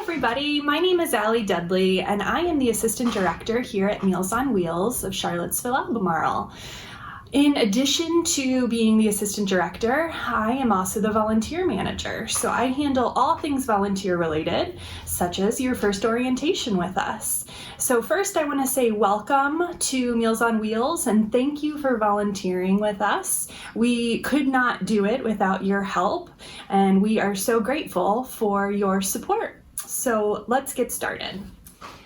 everybody, my name is Allie Dudley and I am the Assistant Director here at Meals on Wheels of Charlottesville, Albemarle. In addition to being the Assistant Director, I am also the Volunteer Manager, so I handle all things volunteer related, such as your first orientation with us. So first I want to say welcome to Meals on Wheels and thank you for volunteering with us. We could not do it without your help and we are so grateful for your support. So let's get started.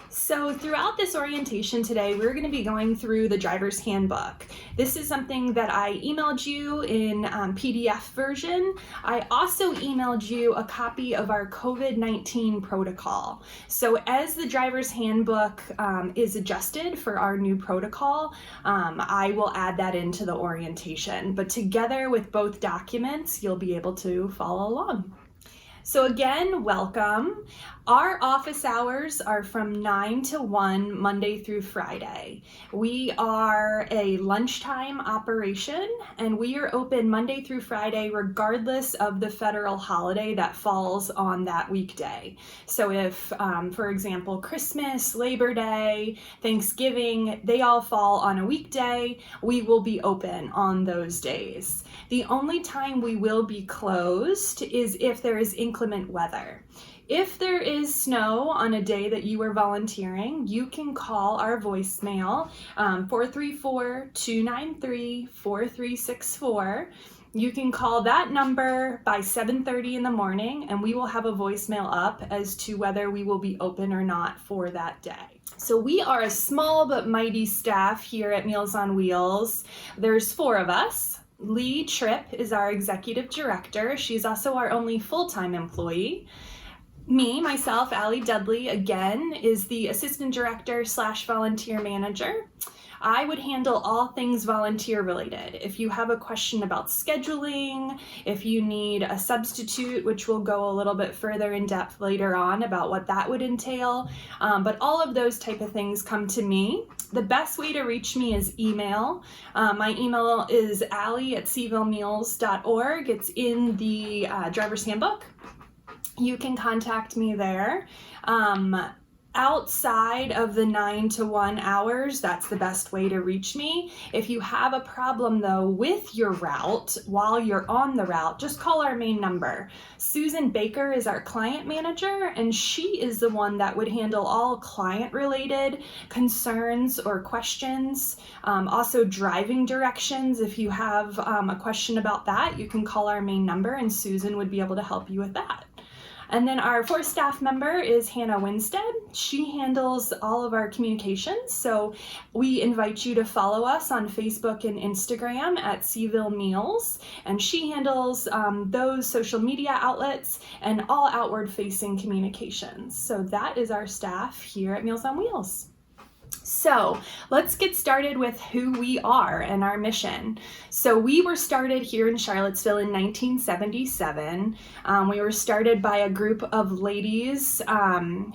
So throughout this orientation today, we're going to be going through the driver's handbook. This is something that I emailed you in PDF version. I also emailed you a copy of our COVID-19 protocol. So as the driver's handbook is adjusted for our new protocol, I will add that into the orientation. But together with both documents, you'll be able to follow along. So again, welcome. Our office hours are from 9 to 1, Monday through Friday. We are a lunchtime operation and we are open Monday through Friday regardless of the federal holiday that falls on that weekday. So if, for example, Christmas, Labor Day, Thanksgiving, they all fall on a weekday, we will be open on those days. The only time we will be closed is if there is inclement weather. If there is snow on a day that you are volunteering, you can call our voicemail, 434-293-4364. You can call that number by 7:30 in the morning and we will have a voicemail up as to whether we will be open or not for that day. So we are a small but mighty staff here at Meals on Wheels. There's 4 of us. Lee Tripp is our executive director. She's also our only full-time employee. Myself, Allie Dudley, again, is the assistant director / volunteer manager. I would handle all things volunteer related. If you have a question about scheduling, if you need a substitute, which we'll go a little bit further in depth later on about what that would entail, but all of those type of things come to me. The best way to reach me is email. My email is allie@cvillemeals.org. It's in the driver's handbook. You can contact me there. Outside of the 9 to 1 hours, that's the best way to reach me. If you have a problem though with your route while you're on the route, just call our main number. Susan Baker is our client manager and she is the one that would handle all client related concerns or questions. Also driving directions. If you have a question about that, you can call our main number and Susan would be able to help you with that. And then our 4th staff member is Hannah Winstead. She handles all of our communications. So we invite you to follow us on Facebook and Instagram at Cville Meals. And she handles those social media outlets and all outward facing communications. So that is our staff here at Meals on Wheels. So let's get started with who we are and our mission. So we were started here in Charlottesville in 1977. We were started by a group of ladies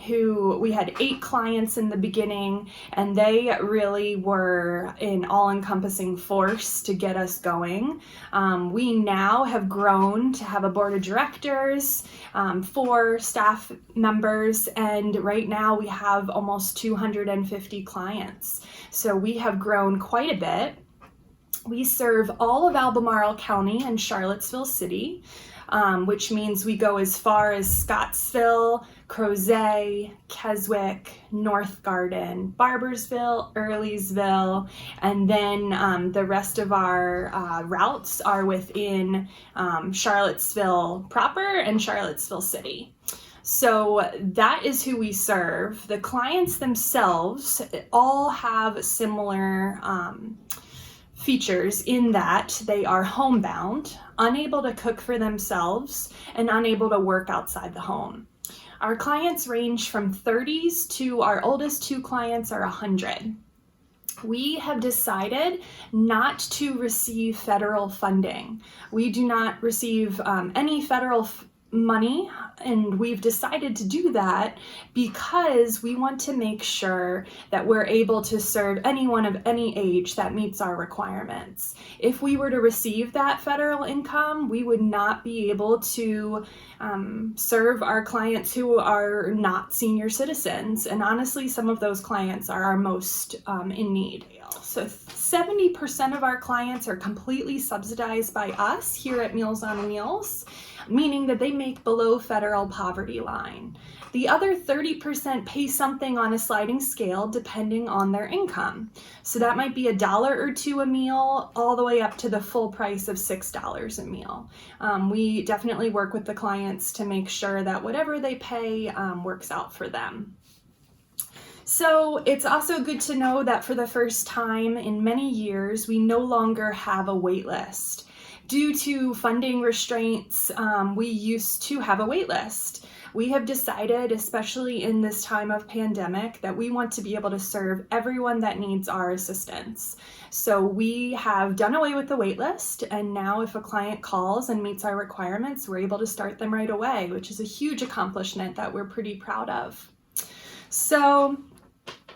who we had 8 clients in the beginning, and they really were an all-encompassing force to get us going. We now have grown to have a board of directors, 4 staff members, and right now we have almost 250 clients. So we have grown quite a bit. We serve all of Albemarle County and Charlottesville City, which means we go as far as Scottsville, Crozet, Keswick, North Garden, Barbersville, Earlysville, and then the rest of our routes are within Charlottesville proper and Charlottesville City. So that is who we serve. The clients themselves all have similar features in that they are homebound, unable to cook for themselves, and unable to work outside the home. Our clients range from 30s to our oldest 2 clients are 100. We have decided not to receive federal funding. We do not receive any federal money, and we've decided to do that because we want to make sure that we're able to serve anyone of any age that meets our requirements. If we were to receive that federal income, we would not be able to serve our clients who are not senior citizens, and honestly, some of those clients are our most in need. So 70% of our clients are completely subsidized by us here at Meals on Wheels, meaning that they make below federal poverty line. The other 30% pay something on a sliding scale depending on their income. So that might be $1 or $2 a meal, all the way up to the full price of $6 a meal. We definitely work with the clients to make sure that whatever they pay works out for them. So it's also good to know that for the first time in many years, we no longer have a wait list. Due to funding restraints, we used to have a wait list. We have decided, especially in this time of pandemic, that we want to be able to serve everyone that needs our assistance. So we have done away with the wait list, and now if a client calls and meets our requirements, we're able to start them right away, which is a huge accomplishment that we're pretty proud of. So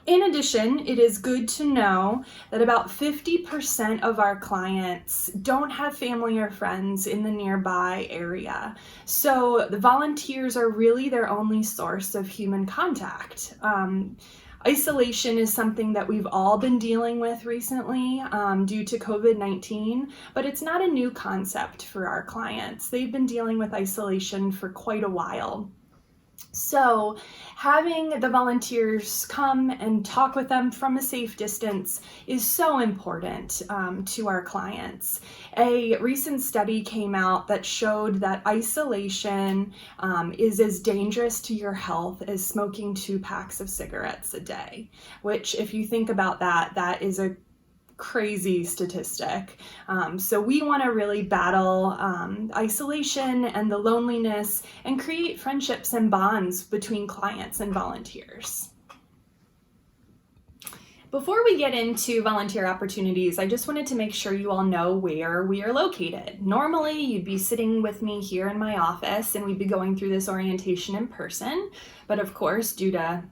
in addition, it is good to know that about 50% of our clients don't have family or friends in the nearby area. So the volunteers are really their only source of human contact. Isolation is something that we've all been dealing with recently due to COVID-19, but it's not a new concept for our clients. They've been dealing with isolation for quite a while. So having the volunteers come and talk with them from a safe distance is so important to our clients. A recent study came out that showed that isolation is as dangerous to your health as smoking 2 packs of cigarettes a day, which if you think about that, that is a crazy statistic. So we want to really battle isolation and the loneliness and create friendships and bonds between clients and volunteers. Before we get into volunteer opportunities, I just wanted to make sure you all know where we are located. Normally, you'd be sitting with me here in my office and we'd be going through this orientation in person, but of course, due to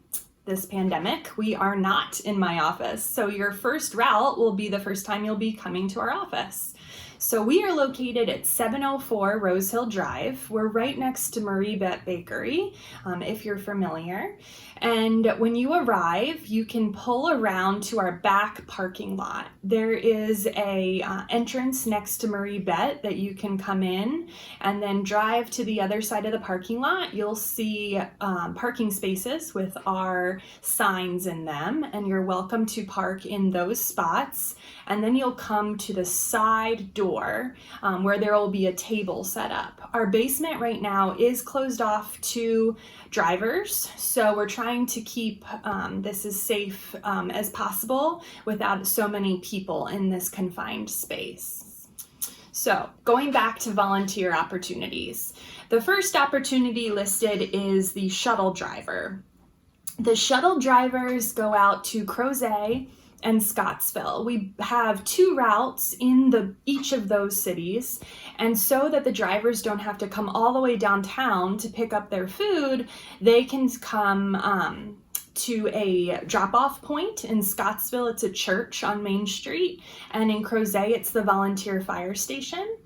this pandemic, we are not in my office. So your first route will be the first time you'll be coming to our office. So we are located at 704 Rose Hill Drive. We're right next to Marie Bet Bakery, if you're familiar. And when you arrive, you can pull around to our back parking lot. There is a entrance next to Marie Bet that you can come in and then drive to the other side of the parking lot. You'll see parking spaces with our signs in them, and you're welcome to park in those spots. And then you'll come to the side door where there will be a table set up. Our basement right now is closed off to drivers, so we're trying to keep this as safe as possible without so many people in this confined space. So going back to volunteer opportunities, the first opportunity listed is the shuttle driver. The shuttle drivers go out to Crozet and Scottsville. We have 2 routes in each of those cities, and so that the drivers don't have to come all the way downtown to pick up their food, they can come to a drop-off point. In Scottsville, it's a church on Main Street, and in Crozet, it's the volunteer fire station.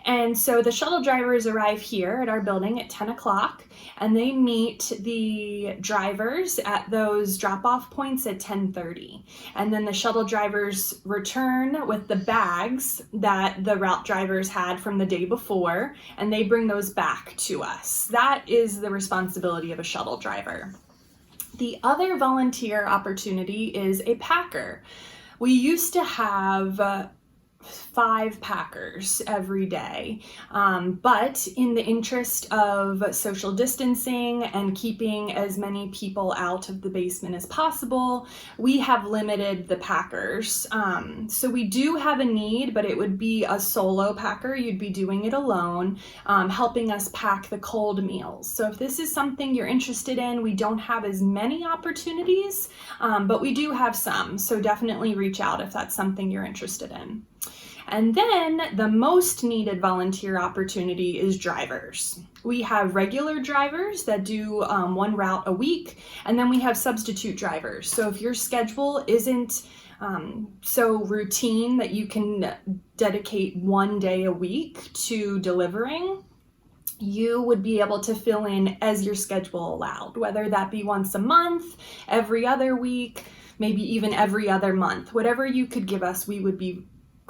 And so the shuttle drivers arrive here at our building at 10 o'clock, and they meet the drivers at those drop-off points at 10:30. And then the shuttle drivers return with the bags that the route drivers had from the day before, and they bring those back to us. That is the responsibility of a shuttle driver. The other volunteer opportunity is a packer. We used to have 5 packers every day. But in the interest of social distancing and keeping as many people out of the basement as possible, we have limited the packers. So we do have a need, but it would be a solo packer. You'd be doing it alone, helping us pack the cold meals. So if this is something you're interested in, we don't have as many opportunities, but we do have some. So definitely reach out if that's something you're interested in. And then the most needed volunteer opportunity is drivers. We have regular drivers that do one route a week, and then we have substitute drivers. So if your schedule isn't so routine that you can dedicate one day a week to delivering, you would be able to fill in as your schedule allowed, whether that be once a month, every other week, maybe even every other month. Whatever you could give us, we would be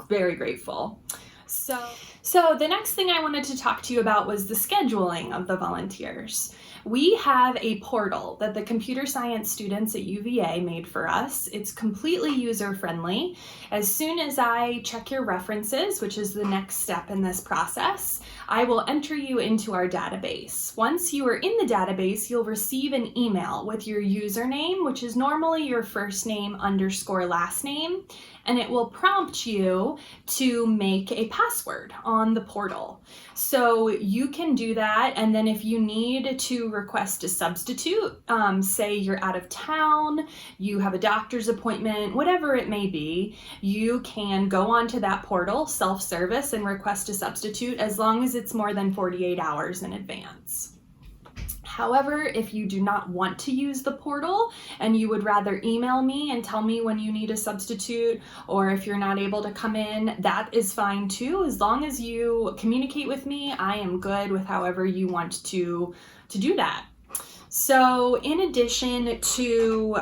very grateful. So the next thing I wanted to talk to you about was the scheduling of the volunteers. We have a portal that the computer science students at UVA made for us. It's completely user-friendly. As soon as I check your references, which is the next step in this process, I will enter you into our database. Once you are in the database, you'll receive an email with your username, which is normally your first name _ last name, and it will prompt you to make a password on the portal. So you can do that, and then if you need to request a substitute, say you're out of town, you have a doctor's appointment, whatever it may be, you can go onto that portal, self-service, and request a substitute as long as it's more than 48 hours in advance. However, if you do not want to use the portal and you would rather email me and tell me when you need a substitute, or if you're not able to come in, that is fine too. As long as you communicate with me, I am good with however you want to do that. So in addition to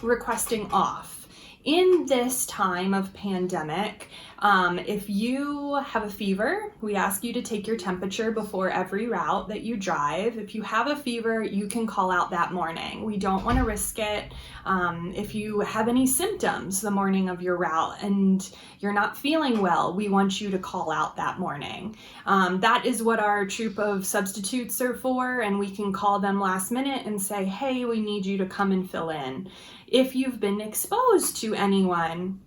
requesting off, in this time of pandemic, if you have a fever, we ask you to take your temperature before every route that you drive. If you have a fever, you can call out that morning. We don't want to risk it. If you have any symptoms the morning of your route and you're not feeling well, we want you to call out that morning. That is what our troop of substitutes are for, and we can call them last minute and say, hey, we need you to come and fill in. If you've been exposed to anyone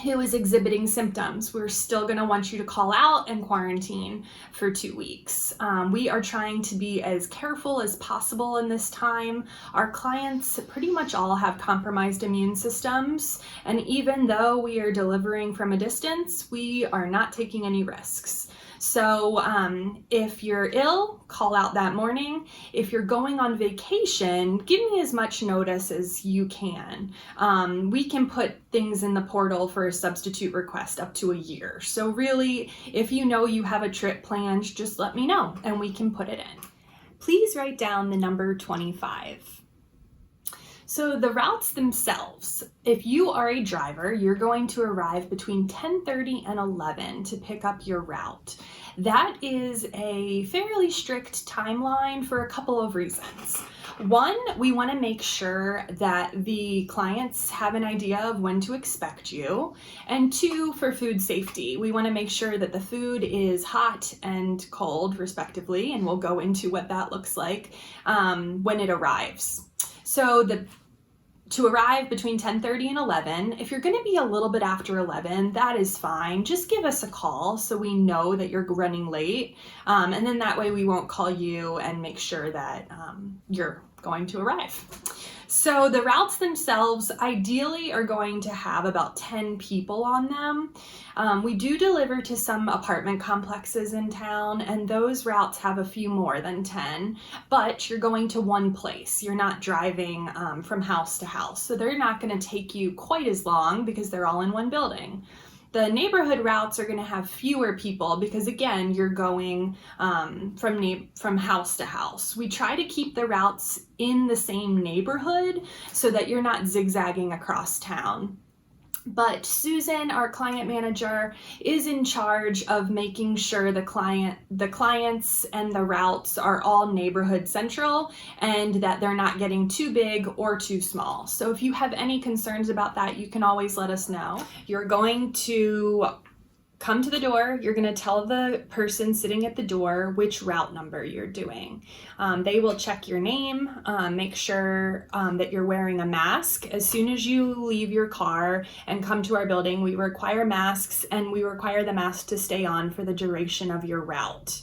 who is exhibiting symptoms, we're still going to want you to call out and quarantine for 2 weeks. We are trying to be as careful as possible in this time. Our clients pretty much all have compromised immune systems, and even though we are delivering from a distance, we are not taking any risks. So if you're ill, call out that morning. If you're going on vacation, give me as much notice as you can. We can put things in the portal for a substitute request up to a year. So really, if you know you have a trip planned, just let me know and we can put it in. Please write down the number 25. So the routes themselves, if you are a driver, you're going to arrive between 10:30 and 11 to pick up your route. That is a fairly strict timeline for a couple of reasons. One, we want to make sure that the clients have an idea of when to expect you. And two, for food safety, we want to make sure that the food is hot and cold, respectively, and we'll go into what that looks like when it arrives. So to arrive between 10:30 and 11, if you're going to be a little bit after 11, that is fine. Just give us a call so we know that you're running late. And then that way we won't call you and make sure that you're going to arrive. So the routes themselves ideally are going to have about 10 people on them. We do deliver to some apartment complexes in town, and those routes have a few more than 10, but you're going to one place. You're not driving from house to house, so they're not going to take you quite as long because they're all in one building. The neighborhood routes are going to have fewer people because, again, you're going from house to house. We try to keep the routes in the same neighborhood so that you're not zigzagging across town. But Susan, our client manager, is in charge of making sure the clients and the routes are all neighborhood central and that they're not getting too big or too small. So if you have any concerns about that, you can always let us know. You're going to come to the door, you're going to tell the person sitting at the door which route number you're doing. They will check your name, make sure that you're wearing a mask. As soon as you leave your car and come to our building, we require masks, and we require the mask to stay on for the duration of your route.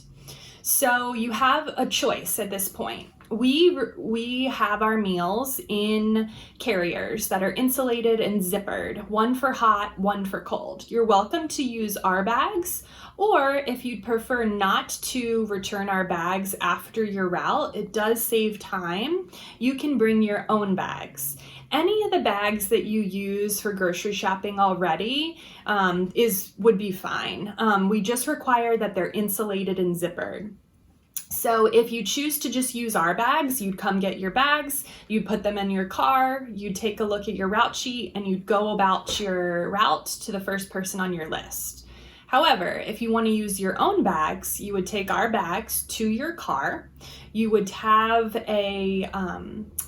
So you have a choice at this point. We have our meals in carriers that are insulated and zippered, one for hot, one for cold. You're welcome to use our bags, or if you'd prefer not to return our bags after your route, it does save time. You can bring your own bags. Any of the bags that you use for grocery shopping already would be fine. We just require that they're insulated and zippered. So if you choose to just use our bags, you'd come get your bags, you'd put them in your car, you'd take a look at your route sheet, and you'd go about your route to the first person on your list. However, if you want to use your own bags, you would take our bags to your car. You would have a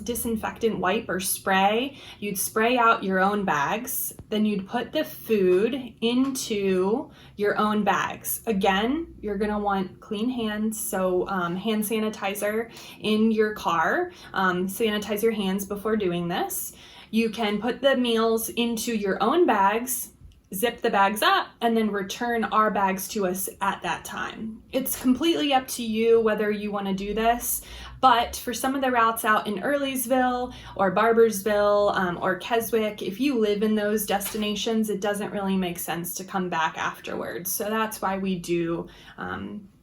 disinfectant wipe or spray. You'd spray out your own bags. Then you'd put the food into your own bags. Again, you're going to want clean hands, so hand sanitizer in your car. Sanitize your hands before doing this. You can put the meals into your own bags, zip the bags up, and then return our bags to us at that time. It's completely up to you whether you want to do this, but for some of the routes out in Earlysville or Barbersville or Keswick, if you live in those destinations, it doesn't really make sense to come back afterwards. So that's why we do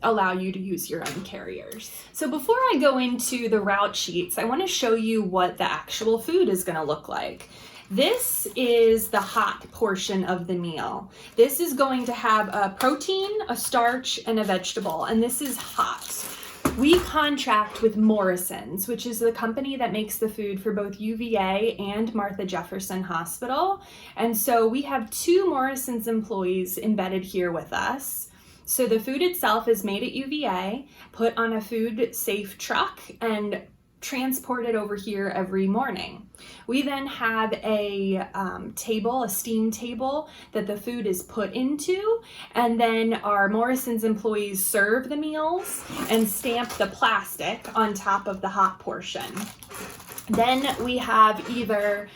allow you to use your own carriers. So before I go into the route sheets, I want to show you what the actual food is going to look like. This is the hot portion of the meal. This is going to have a protein, a starch, and a vegetable, and this is hot. We contract with Morrison's, which is the company that makes the food for both UVA and Martha Jefferson Hospital. And so we have 2 Morrison's employees embedded here with us. So the food itself is made at UVA, put on a food safe truck, and transported over here every morning. We then have a table, a steam table that the food is put into, and then our Morrison's employees serve the meals and stamp the plastic on top of the hot portion. Then we have either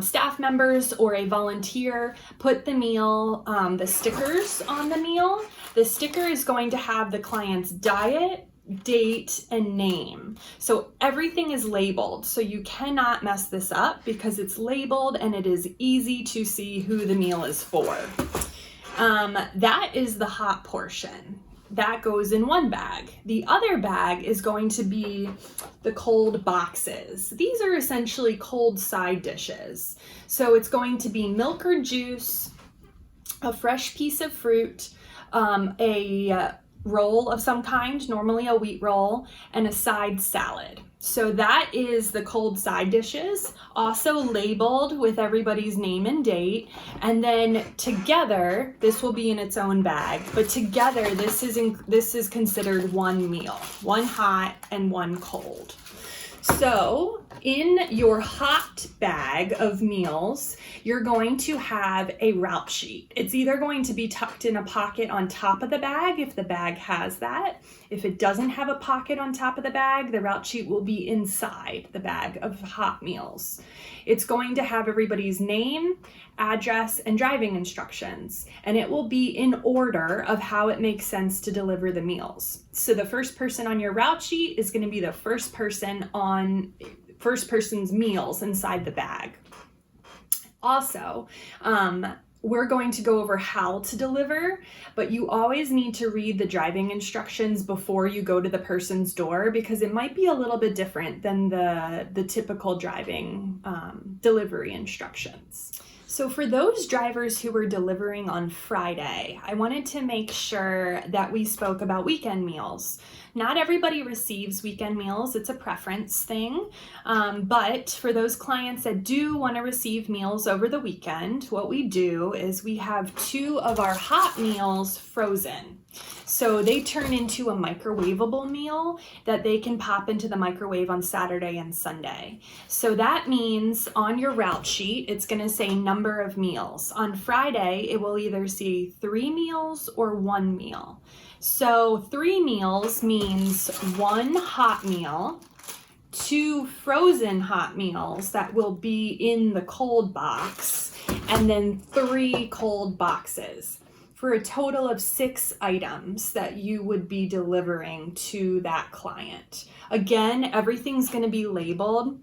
staff members or a volunteer put the meal, the stickers on the meal. The sticker is going to have the client's diet, date, and name. So everything is labeled, so you cannot mess this up because it's labeled and it is easy to see who the meal is for. That is the hot portion. That goes in one bag. The other bag is going to be the cold boxes. These are essentially cold side dishes. So it's going to be milk or juice, a fresh piece of fruit, a roll of some kind, normally a wheat roll, and a side salad. So that is the cold side dishes, also labeled with everybody's name and date. And then together, this will be in its own bag, but together this is considered one meal, one hot and one cold. So in your hot bag of meals, you're going to have a route sheet. It's either going to be tucked in a pocket on top of the bag if the bag has that. If it doesn't have a pocket on top of the bag, the route sheet will be inside the bag of hot meals. It's going to have everybody's name, address, and driving instructions, and it will be in order of how it makes sense to deliver the meals. So the first person on your route sheet is going to be the first person's meals inside the bag. Also, we're going to go over how to deliver, but you always need to read the driving instructions before you go to the person's door because it might be a little bit different than the typical driving delivery instructions. So for those drivers who were delivering on Friday, I wanted to make sure that we spoke about weekend meals. Not everybody receives weekend meals, it's a preference thing, but for those clients that do want to receive meals over the weekend, what we do is we have 2 of our hot meals frozen. So they turn into a microwavable meal that they can pop into the microwave on Saturday and Sunday. So that means on your route sheet, it's going to say number of meals. On Friday, it will either say 3 meals or 1 meal. So 3 meals means 1 hot meal, 2 frozen hot meals that will be in the cold box, and then 3 cold boxes. for a total of 6 items that you would be delivering to that client. Again, everything's going to be labeled.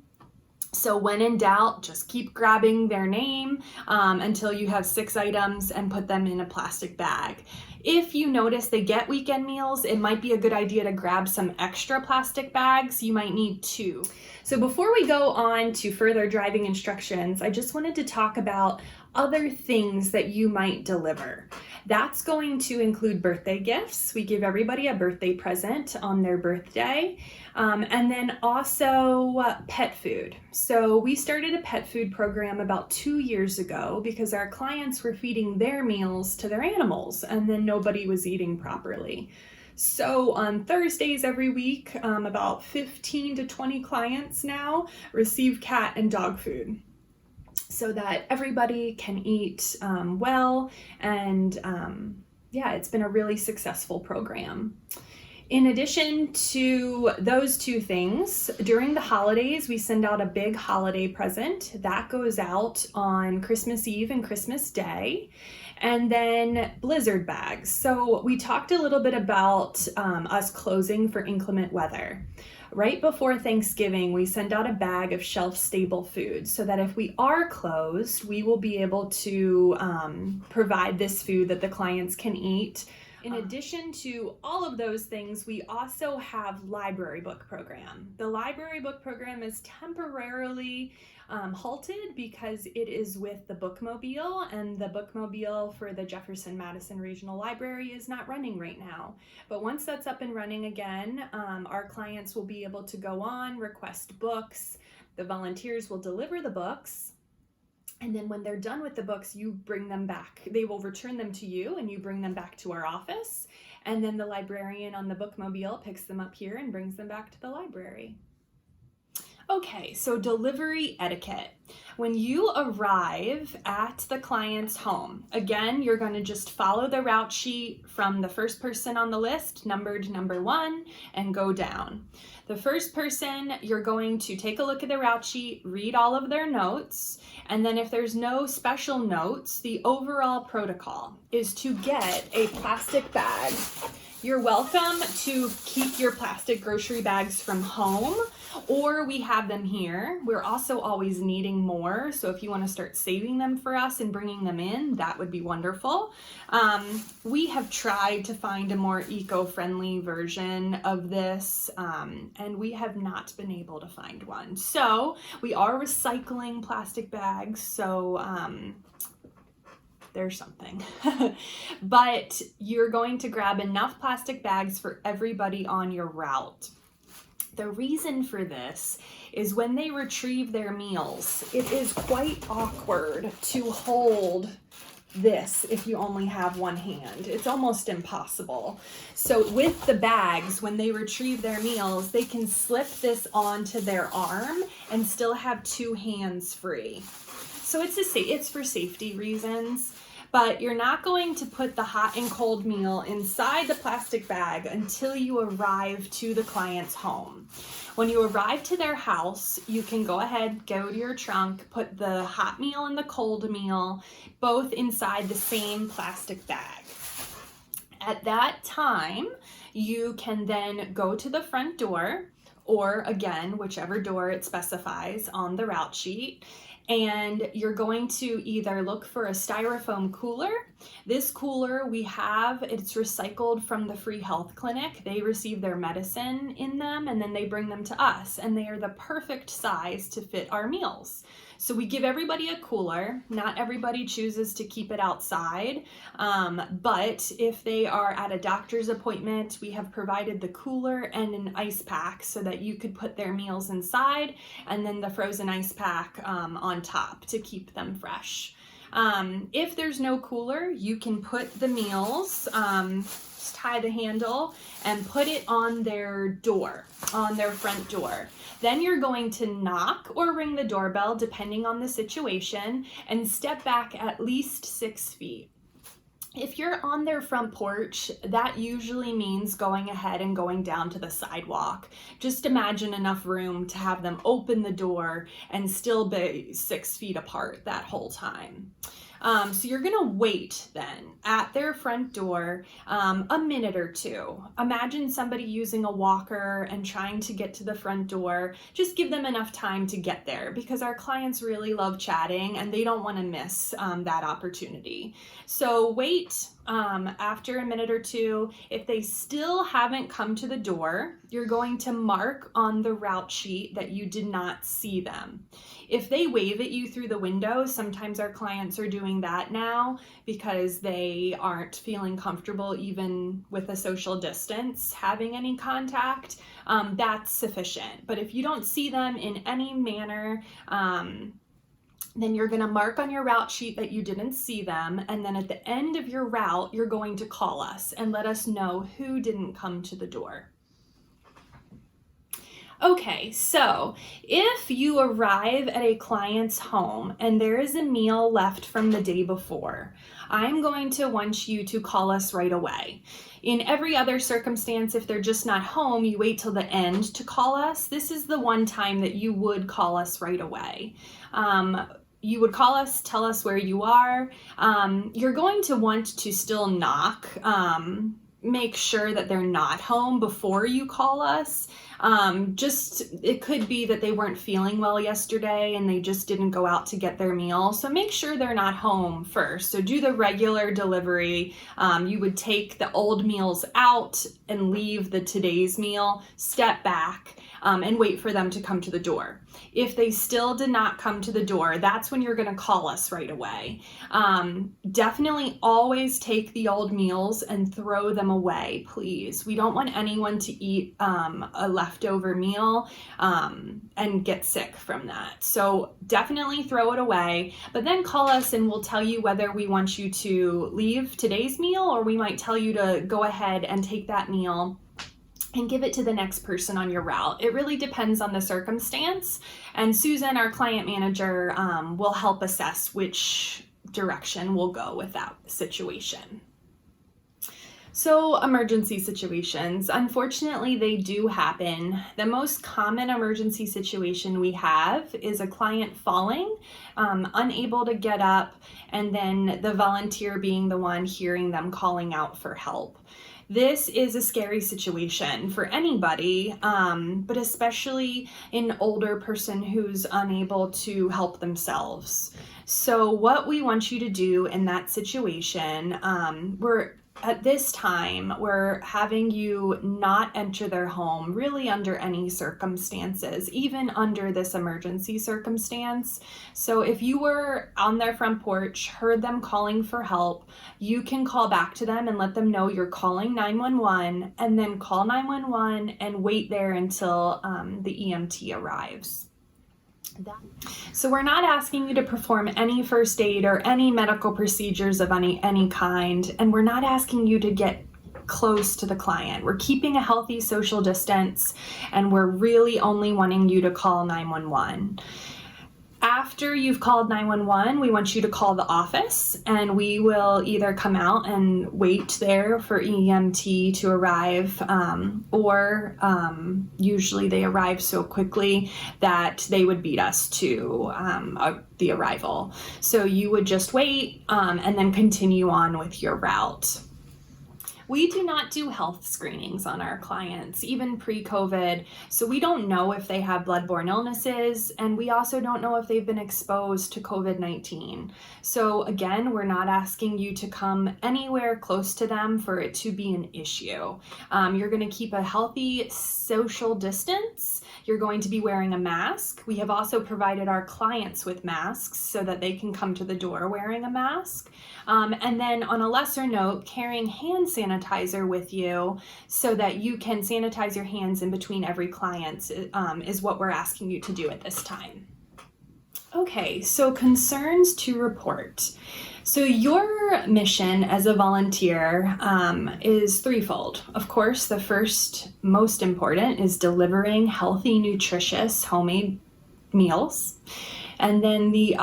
So when in doubt, just keep grabbing their name until you have 6 items and put them in a plastic bag. If you notice they get weekend meals, it might be a good idea to grab some extra plastic bags. You might need 2. So before we go on to further driving instructions, I just wanted to talk about other things that you might deliver. That's going to include birthday gifts. We give everybody a birthday present on their birthday. And then also pet food. So we started a pet food program about 2 years ago because our clients were feeding their meals to their animals and then nobody was eating properly. So on Thursdays every week, about 15 to 20 clients now receive cat and dog food, so that everybody can eat well, and yeah, it's been a really successful program. In addition to those 2 things, during the holidays, we send out a big holiday present. That goes out on Christmas Eve and Christmas Day. And then blizzard bags. So we talked a little bit about us closing for inclement weather. Right before Thanksgiving, we send out a bag of shelf-stable food so that if we are closed, we will be able to provide this food that the clients can eat. In addition to all of those things, we also have library book program. The library book program is temporarily halted because it is with the bookmobile, and the bookmobile for the Jefferson-Madison Regional Library is not running right now. But once that's up and running again, our clients will be able to go on, request books. The volunteers will deliver the books. And then when they're done with the books, you bring them back. They will return them to you and you bring them back to our office. And then the librarian on the bookmobile picks them up here and brings them back to the library. Okay, so delivery etiquette. When you arrive at the client's home, again, you're going to just follow the route sheet from the first person on the list, numbered number 1, and go down. The first person, you're going to take a look at the route sheet, read all of their notes, and then if there's no special notes, the overall protocol is to get a plastic bag. You're welcome to keep your plastic grocery bags from home, or we have them here. We're also always needing more, so if you want to start saving them for us and bringing them in, that would be wonderful. We have tried to find a more eco-friendly version of this, and we have not been able to find one. So we are recycling plastic bags, so there's something. But you're going to grab enough plastic bags for everybody on your route. The reason for this is when they retrieve their meals, it is quite awkward to hold this if you only have one hand. It's almost impossible. So with the bags, when they retrieve their meals, they can slip this onto their arm and still have 2 hands free. So it's for safety reasons. But you're not going to put the hot and cold meal inside the plastic bag until you arrive to the client's home. When you arrive to their house, you can go ahead, go to your trunk, put the hot meal and the cold meal both inside the same plastic bag. At that time, you can then go to the front door, or again, whichever door it specifies on the route sheet, and you're going to either look for a styrofoam cooler. This cooler it's recycled from the free health clinic. They receive their medicine in them and then they bring them to us, and they are the perfect size to fit our meals. So we give everybody a cooler. Not everybody chooses to keep it outside, but if they are at a doctor's appointment, we have provided the cooler and an ice pack so that you could put their meals inside, and then the frozen ice pack on top to keep them fresh. If there's no cooler, you can put the meals, just tie the handle and put it on their door, on their front door. Then you're going to knock or ring the doorbell depending on the situation and step back at least 6 feet. If you're on their front porch, that usually means going ahead and going down to the sidewalk. Just imagine enough room to have them open the door and still be 6 feet apart that whole time. So you're gonna wait then at their front door a minute or two. Imagine somebody using a walker and trying to get to the front door. Just give them enough time to get there, because our clients really love chatting and they don't want to miss that opportunity. So wait after a minute or two. If they still haven't come to the door, you're going to mark on the route sheet that you did not see them. If they wave at you through the window, sometimes our clients are doing that now because they aren't feeling comfortable even with a social distance having any contact. That's sufficient. But if you don't see them in any manner, then you're going to mark on your route sheet that you didn't see them. And then at the end of your route, you're going to call us and let us know who didn't come to the door. Okay, so if you arrive at a client's home and there is a meal left from the day before, I'm going to want you to call us right away. In every other circumstance, if they're just not home, you wait till the end to call us. This is the one time that you would call us right away. You would call us, tell us where you are. You're going to want to still knock, make sure that they're not home before you call us. It could be that they weren't feeling well yesterday and they just didn't go out to get their meal. So make sure they're not home first. So do the regular delivery. You would take the old meals out and leave the today's meal, step back, and wait for them to come to the door. If they still did not come to the door, that's when you're going to call us right away. Definitely always take the old meals and throw them away, please. We don't want anyone to eat a leftover meal and get sick from that. So definitely throw it away, but then call us and we'll tell you whether we want you to leave today's meal or we might tell you to go ahead and take that meal and give it to the next person on your route. It really depends on the circumstance. And Susan, our client manager, will help assess which direction we'll go with that situation. So emergency situations, unfortunately, they do happen. The most common emergency situation we have is a client falling, unable to get up, and then the volunteer being the one hearing them calling out for help. This is a scary situation for anybody, but especially an older person who's unable to help themselves. So what we want you to do in that situation, at this time, we're having you not enter their home really under any circumstances, even under this emergency circumstance. So if you were on their front porch, heard them calling for help, you can call back to them and let them know you're calling 911, and then call 911 and wait there until the EMT arrives. So we're not asking you to perform any first aid or any medical procedures of any kind, and we're not asking you to get close to the client. We're keeping a healthy social distance, and we're really only wanting you to call 911. After you've called 911, we want you to call the office, and we will either come out and wait there for EMT to arrive, or usually they arrive so quickly that they would beat us to the arrival. So you would just wait and then continue on with your route. We do not do health screenings on our clients, even pre-COVID, so we don't know if they have bloodborne illnesses, and we also don't know if they've been exposed to COVID-19. So again, we're not asking you to come anywhere close to them for it to be an issue. You're going to keep a healthy social distance. You're going to be wearing a mask. We have also provided our clients with masks so that they can come to the door wearing a mask. And then on a lesser note, carrying hand sanitizer with you so that you can sanitize your hands in between every client is what we're asking you to do at this time. Okay, so concerns to report. So your mission as a volunteer is threefold. Of course, the first, most important, is delivering healthy, nutritious, homemade meals. And then the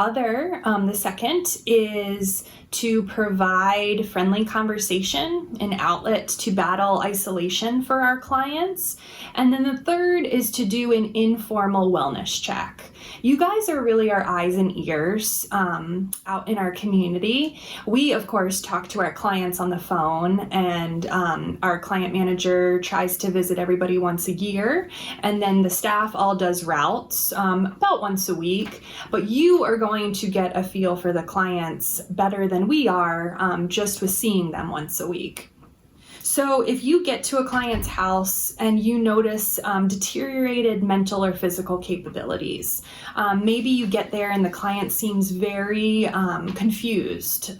second is to provide friendly conversation, an outlet to battle isolation for our clients. And then the third is to do an informal wellness check. You guys are really our eyes and ears out in our community. We, of course, talk to our clients on the phone, and our client manager tries to visit everybody once a year, and then the staff all does routes about once a week. But you are going to get a feel for the clients better than we are just with seeing them once a week. So if you get to a client's house and you notice deteriorated mental or physical capabilities, maybe you get there and the client seems very confused,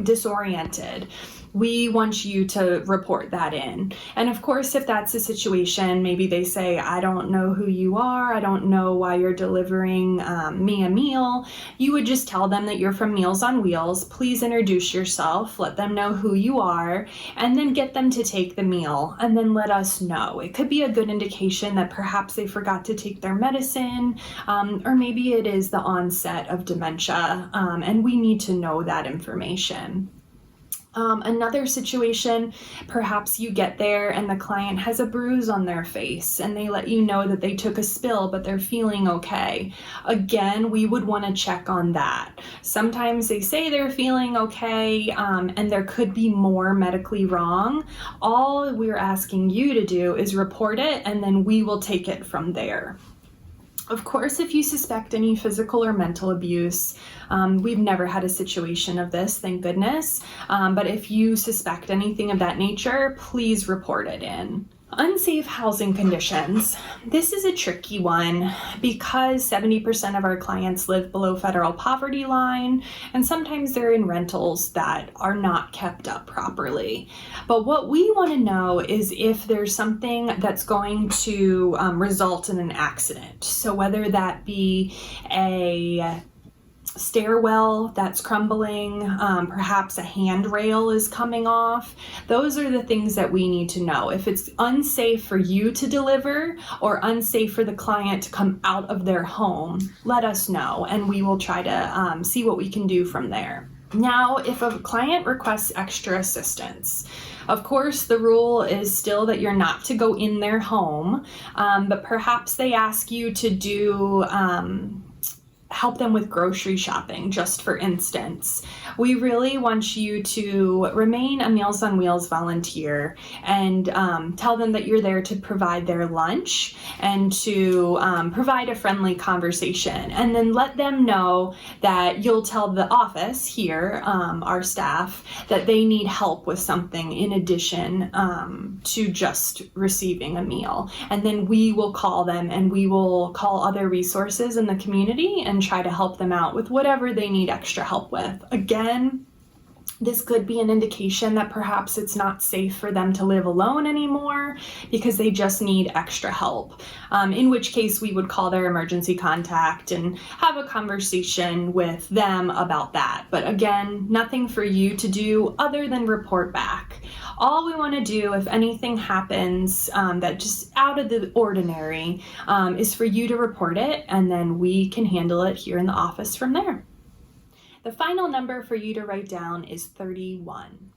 disoriented, we want you to report that in. And of course, if that's the situation, maybe they say, I don't know who you are, I don't know why you're delivering me a meal, you would just tell them that you're from Meals on Wheels. Please introduce yourself, let them know who you are, and then get them to take the meal, and then let us know. It could be a good indication that perhaps they forgot to take their medicine, or maybe it is the onset of dementia, and we need to know that information. Another situation, perhaps you get there and the client has a bruise on their face and they let you know that they took a spill but they're feeling okay. Again, we would want to check on that. Sometimes they say they're feeling okay, and there could be more medically wrong. All we're asking you to do is report it, and then we will take it from there. Of course, if you suspect any physical or mental abuse, we've never had a situation of this, thank goodness, but if you suspect anything of that nature, please report it in. Unsafe housing conditions. This is a tricky one because 70% of our clients live below federal poverty line, and sometimes they're in rentals that are not kept up properly. But what we want to know is if there's something that's going to result in an accident. So whether that be a stairwell that's crumbling, perhaps a handrail is coming off. Those are the things that we need to know. If it's unsafe for you to deliver or unsafe for the client to come out of their home, let us know and we will try to see what we can do from there. Now, if a client requests extra assistance, of course, the rule is still that you're not to go in their home, but perhaps they ask you to do help them with grocery shopping, just for instance. We really want you to remain a Meals on Wheels volunteer and tell them that you're there to provide their lunch and to provide a friendly conversation. And then let them know that you'll tell the office here, our staff, that they need help with something in addition to just receiving a meal. And then we will call them and we will call other resources in the community and try to help them out with whatever they need extra help with. Again, this could be an indication that perhaps it's not safe for them to live alone anymore because they just need extra help. In which case we would call their emergency contact and have a conversation with them about that. But again, nothing for you to do other than report back. All we want to do, if anything happens that just out of the ordinary, is for you to report it, and then we can handle it here in the office from there. The final number for you to write down is 31.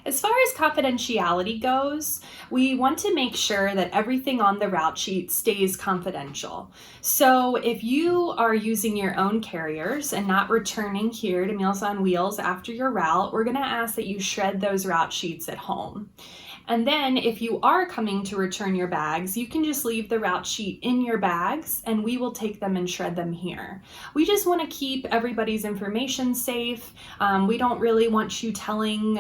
As far as confidentiality goes, we want to make sure that everything on the route sheet stays confidential. So if you are using your own carriers and not returning here to Meals on Wheels after your route, we're going to ask that you shred those route sheets at home. And then if you are coming to return your bags, you can just leave the route sheet in your bags and we will take them and shred them here. We just want to keep everybody's information safe. We don't really want you telling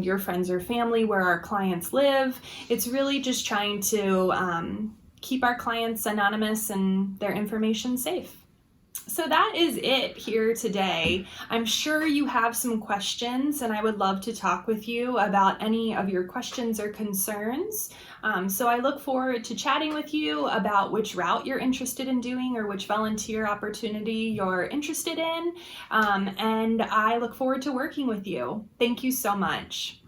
your friends or family where our clients live. It's really just trying to keep our clients anonymous and their information safe. So that is it here today. I'm sure you have some questions and I would love to talk with you about any of your questions or concerns. So I look forward to chatting with you about which route you're interested in doing or which volunteer opportunity you're interested in. And I look forward to working with you. Thank you so much.